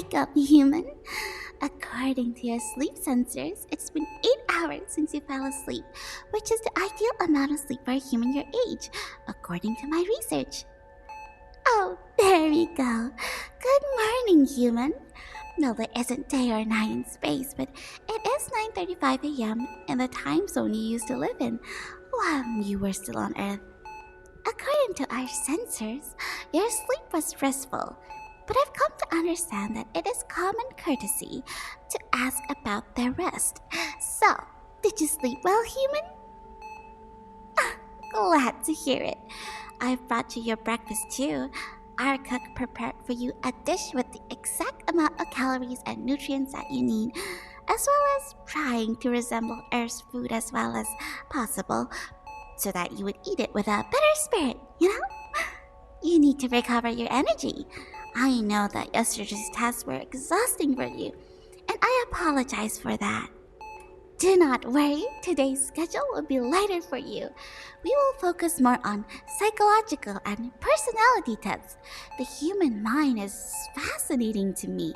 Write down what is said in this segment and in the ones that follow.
Wake up, human. According to your sleep sensors, it's been 8 hours since you fell asleep, which is the ideal amount of sleep for a human your age, according to my research. Oh, there we go. Good morning, human. No, there isn't day or night in space, but it is 9:35 a.m. in the time zone you used to live in while you were still on Earth. According to our sensors, your sleep was restful, but I've come to understand that it is common courtesy to ask about their rest. So, did you sleep well, human? Glad to hear it. I've brought you your breakfast too. Our cook prepared for you a dish with the exact amount of calories and nutrients that you need, as well as trying to resemble Earth's food as well as possible, so that you would eat it with a better spirit, you know? You need to recover your energy. I know that yesterday's tests were exhausting for you, and I apologize for that. Do not worry, today's schedule will be lighter for you. We will focus more on psychological and personality tests. The human mind is fascinating to me.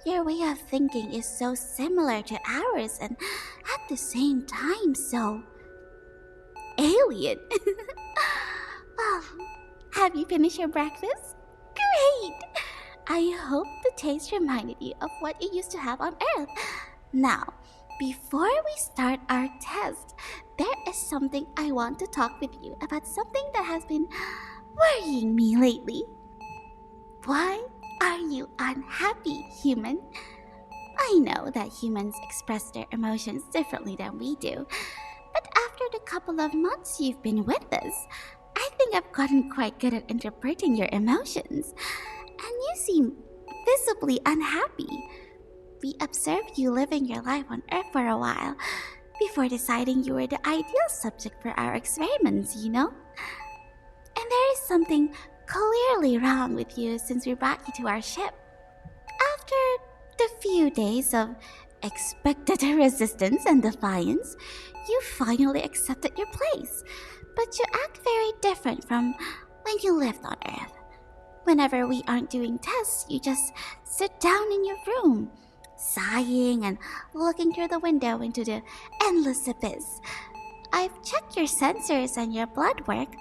Your way of thinking is so similar to ours and at the same time so alien. Oh, have you finished your breakfast? Great! I hope the taste reminded you of what you used to have on Earth. Now, before we start our test, there is something I want to talk with you about, something that has been worrying me lately. Why are you unhappy, human? I know that humans express their emotions differently than we do, but after the couple of months you've been with us, I think I've gotten quite good at interpreting your emotions, and you seem visibly unhappy. We observed you living your life on Earth for a while before deciding you were the ideal subject for our experiments, you know? And there is something clearly wrong with you since we brought you to our ship. After the few days of expected resistance and defiance, you finally accepted your place, but you act very different from when you lived on Earth. Whenever we aren't doing tests, you just sit down in your room, sighing and looking through the window into the endless abyss. I've checked your sensors and your blood work,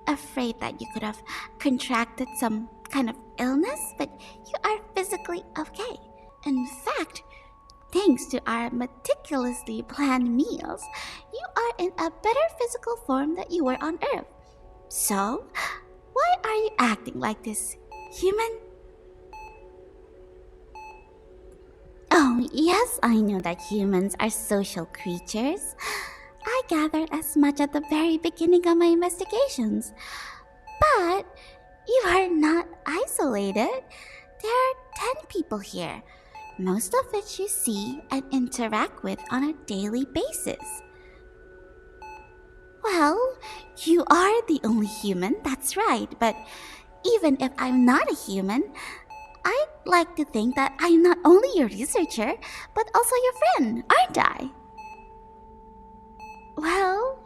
afraid that you could have contracted some kind of illness, but you are physically okay. In fact, thanks to our meticulously planned meals, you are in a better physical form than you were on Earth. So, why are you acting like this, human? Oh, yes, I know that humans are social creatures. I gathered as much at the very beginning of my investigations. But you are not isolated. There are 10 people here, most of which you see and interact with on a daily basis. Well, you are the only human, that's right, but even if I'm not a human, I'd like to think that I'm not only your researcher, but also your friend, aren't I? Well,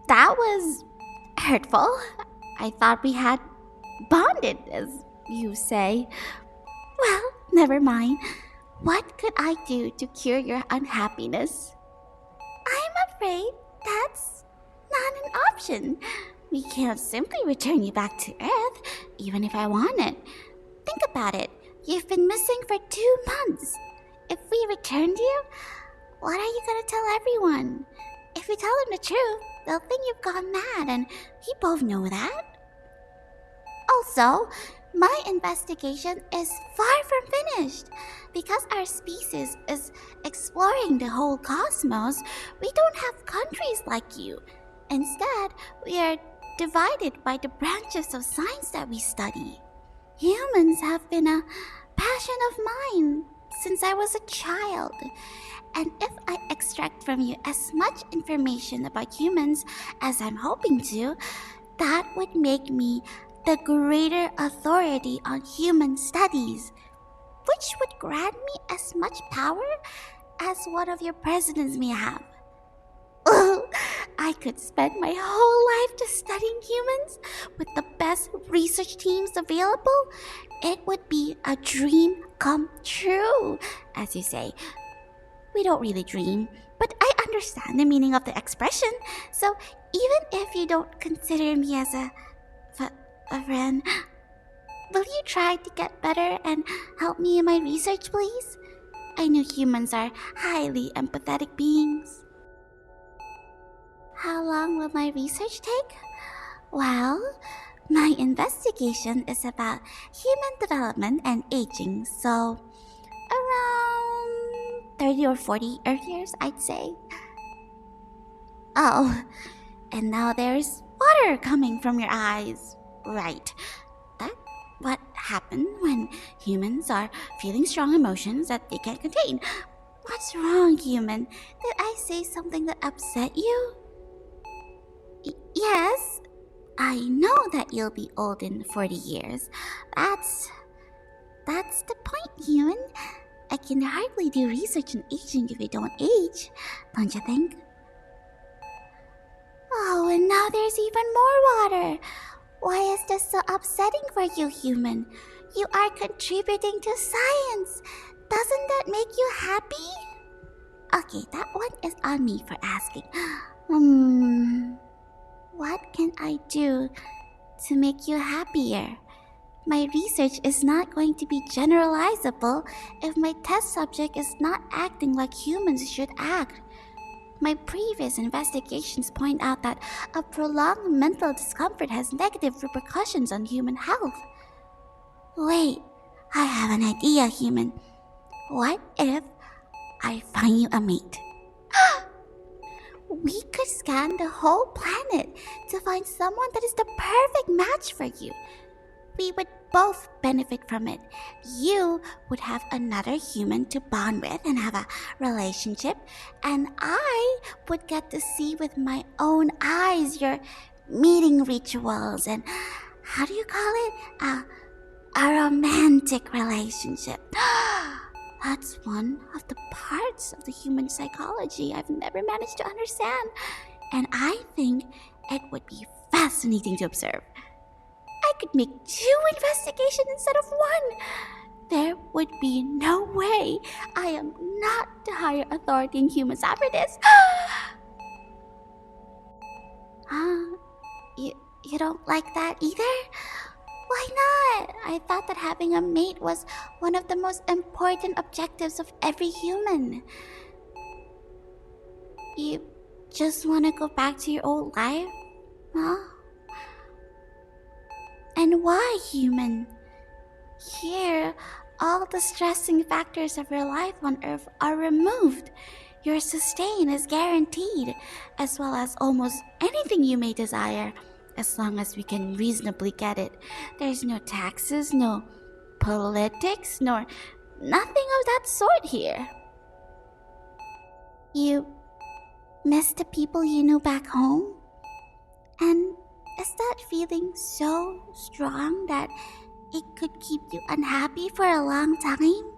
that was hurtful. I thought we had bonded, as you say. Well, never mind. What could I do to cure your unhappiness? I'm afraid that's not an option. We can't simply return you back to Earth, even if I wanted. Think about it. You've been missing for 2 months. If we returned you, what are you gonna tell everyone? If we tell them the truth, they'll think you've gone mad, and we both know that. Also, my investigation is far from finished. Because our species is exploring the whole cosmos, we don't have countries like you. Instead, we are divided by the branches of science that we study. Humans have been a passion of mine since I was a child. And if I extract from you as much information about humans as I'm hoping to, that would make me the greater authority on human studies, which would grant me as much power as one of your presidents may have. I could spend my whole life just studying humans with the best research teams available. It would be a dream come true, as you say. We don't really dream, but I understand the meaning of the expression. So even if you don't consider me as a friend, will you try to get better and help me in my research, please? I know humans are highly empathetic beings. How long will my research take? Well, my investigation is about human development and aging, so around 30 or 40 Earth years, I'd say. Oh, and now there's water coming from your eyes. Right. That's what happens when humans are feeling strong emotions that they can't contain. What's wrong, human? Did I say something that upset you? Yes. I know that you'll be old in 40 years. That's the point, human. I can hardly do research on aging if you don't age, don't you think? Oh, and now there's even more water. Why is this so upsetting for you, human? You are contributing to science. Doesn't that make you happy? Okay, that one is on me for asking. What can I do to make you happier? My research is not going to be generalizable if my test subject is not acting like humans should act. My previous investigations point out that a prolonged mental discomfort has negative repercussions on human health. Wait, I have an idea, human. What if I find you a mate? We could scan the whole planet to find someone that is the perfect match for you. We would both benefit from it. You would have another human to bond with and have a relationship, and I would get to see with my own eyes your meeting rituals and, how do you call it? A romantic relationship. That's one of the parts of the human psychology I've never managed to understand, and I think it would be fascinating to observe. I could make 2 investigations instead of 1. There would be no way I am not the higher authority in humans after this. You don't like that either? Why not? I thought that having a mate was one of the most important objectives of every human. You just want to go back to your old life? Huh? And why, human? Here, all the stressing factors of your life on Earth are removed. Your sustain is guaranteed, as well as almost anything you may desire, as long as we can reasonably get it. There's no taxes, no politics, nor nothing of that sort here. You miss the people you knew back home? And is that feeling so strong that it could keep you unhappy for a long time?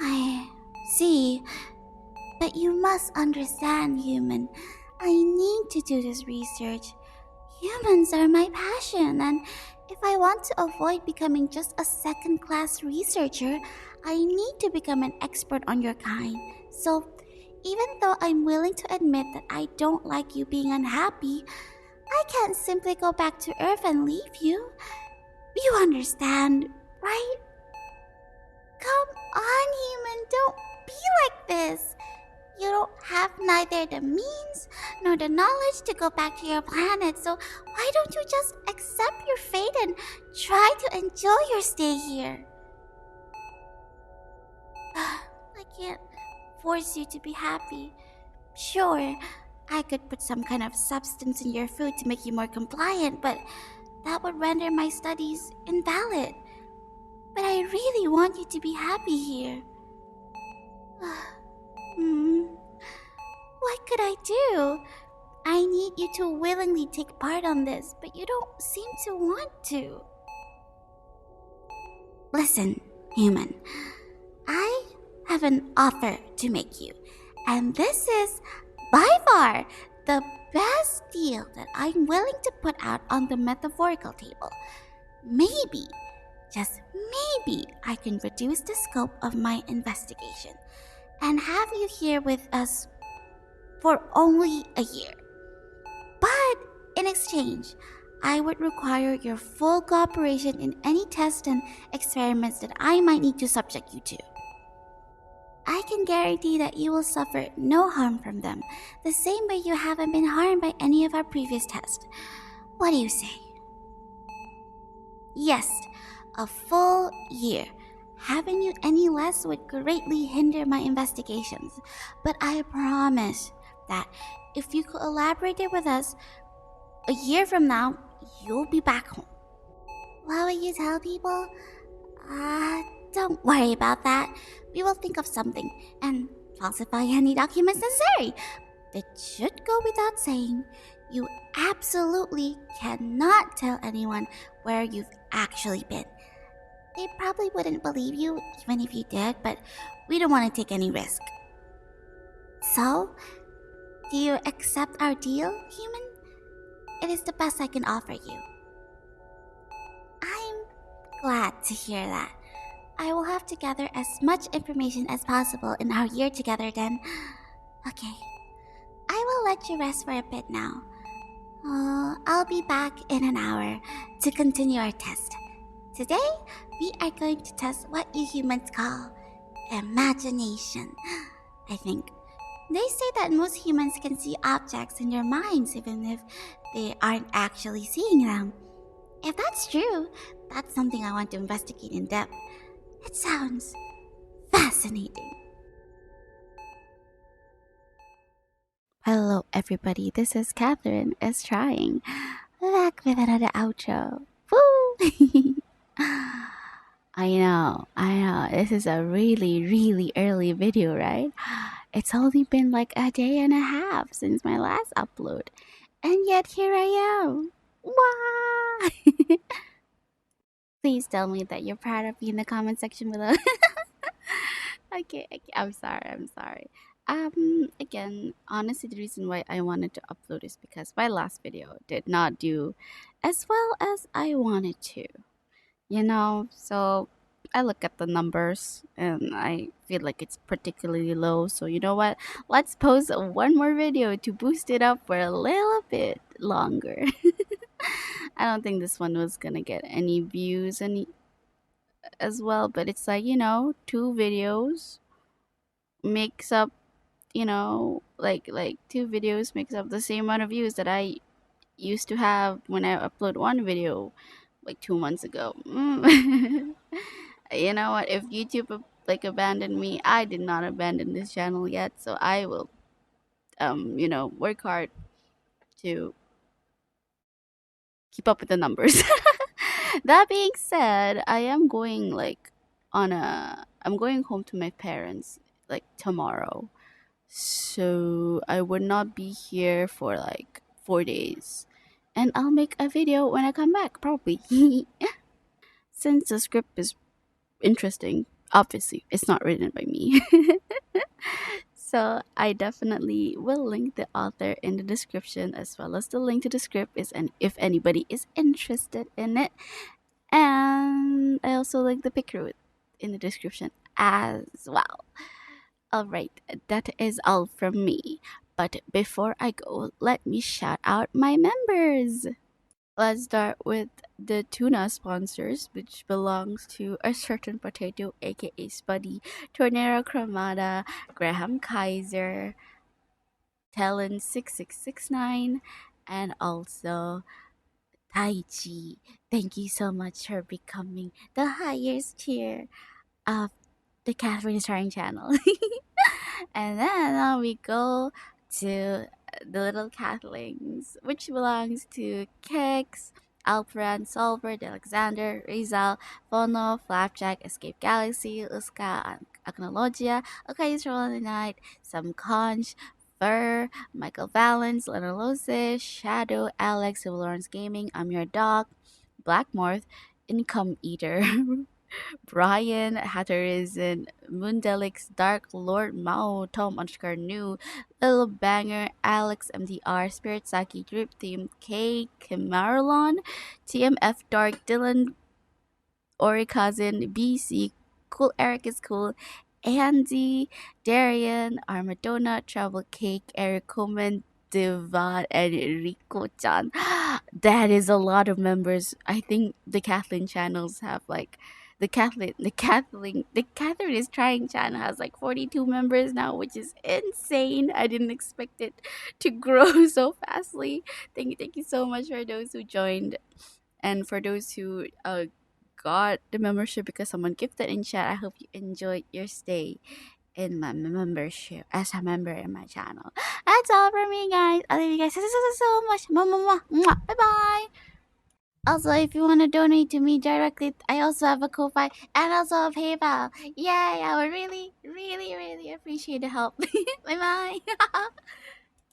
I see. But you must understand, human. I need to do this research. Humans are my passion, and if I want to avoid becoming just a second-class researcher, I need to become an expert on your kind. So, even though I'm willing to admit that I don't like you being unhappy, I can't simply go back to Earth and leave you. You understand, right? Come on, human, don't be like this. You don't have neither the means nor the knowledge to go back to your planet, so why don't you just accept your fate and try to enjoy your stay here? I can't force you to be happy. Sure, I could put some kind of substance in your food to make you more compliant, but that would render my studies invalid. But I really want you to be happy here. What could I do? I need you to willingly take part on this, but you don't seem to want to. Listen, human. I have an offer to make you, and this is by far the best deal that I'm willing to put out on the metaphorical table. Maybe, just maybe, I can reduce the scope of my investigation and have you here with us for only a year. But in exchange, I would require your full cooperation in any tests and experiments that I might need to subject you to. I can guarantee that you will suffer no harm from them, the same way you haven't been harmed by any of our previous tests. What do you say? Yes, a full year. Having you any less would greatly hinder my investigations, but I promise that if you collaborated with us, a year from now, you'll be back home. What will you tell people? Don't worry about that. We will think of something and falsify any documents necessary. It should go without saying, you absolutely cannot tell anyone where you've actually been. They probably wouldn't believe you even if you did, but we don't want to take any risk. So, do you accept our deal, human? It is the best I can offer you. I'm glad to hear that. I will have to gather as much information as possible in our year together then. Okay, I will let you rest for a bit now. I'll be back in an hour to continue our test. Today, we are going to test what you humans call imagination. I think they say that most humans can see objects in their minds even if they aren't actually seeing them. If that's true, that's something I want to investigate in depth. It sounds fascinating. Hello everybody, this is Katheryne is trying. Back with another outro. Woo! I know. This is a really early video, right? It's only been like a day and a half since my last upload. And yet here I am. Why? Please tell me that you're proud of me in the comment section below. Okay, I'm sorry. Again, honestly, the reason why I wanted to upload is because my last video did not do as well as I wanted to. So I look at the numbers and I feel like it's particularly low. So you know what? Let's post one more video to boost it up for a little bit longer. I don't think this one was gonna get any views as well, but it's like, two videos makes up, like two videos makes up the same amount of views that I used to have when I upload one video like 2 months ago. You know what? If YouTube abandoned me, I did not abandon this channel yet, so I will work hard to keep up with the numbers. That being said, I'm going home to my parents like tomorrow. So I would not be here for like 4 days. And I'll make a video when I come back, probably. Since the script is interesting, obviously, it's not written by me. So I definitely will link the author in the description as well as the link to the script and if anybody is interested in it. And I also link the picture in the description as well. Alright, that is all from me. But before I go, let me shout out my members. Let's start with the tuna sponsors, which belongs to a certain potato, aka Spuddy, Tornero Cremata, Graham Kaiser, Talon6669, and also Taichi. Thank you so much for becoming the highest tier of the Katheryne Starring channel. And then we go to the little catlings, which belongs to Kex, Alperan, Solver, Alexander, Rizal, Bono, Flapjack, Escape Galaxy, Uska, Agnologia, Okay Rolling Night, Some Conch, Fur, Michael Valens, Leonard Shadow, Alex, Civil Lawrence Gaming, I'm Your Dog, Black Morth, Income Eater, Brian, Hatterism, Moondelix, Dark Lord Mao, Tom underscore new, Little Banger, Alex MDR, Spirit Saki, Drip Team, K, Kimarlon, TMF Dark, Dylan, Ori Cousin, BC, Cool Eric is cool, Andy, Darian, Armadonna, Travel Cake, Eric Coleman, Diva, and Rico-chan. That is a lot of members. I think the Kathleen channels have like the Catherine is trying channel has like 42 members now, which is insane. I didn't expect it to grow so fastly. Thank you so much for those who joined, and for those who got the membership because someone gifted in chat. I hope you enjoyed your stay in my membership as a member in my channel. That's all for me, guys. I love you guys so much. Bye bye. Also, if you want to donate to me directly, I also have a Ko-Fi and also a PayPal. Yay! I would really, really, really appreciate the help. Bye bye.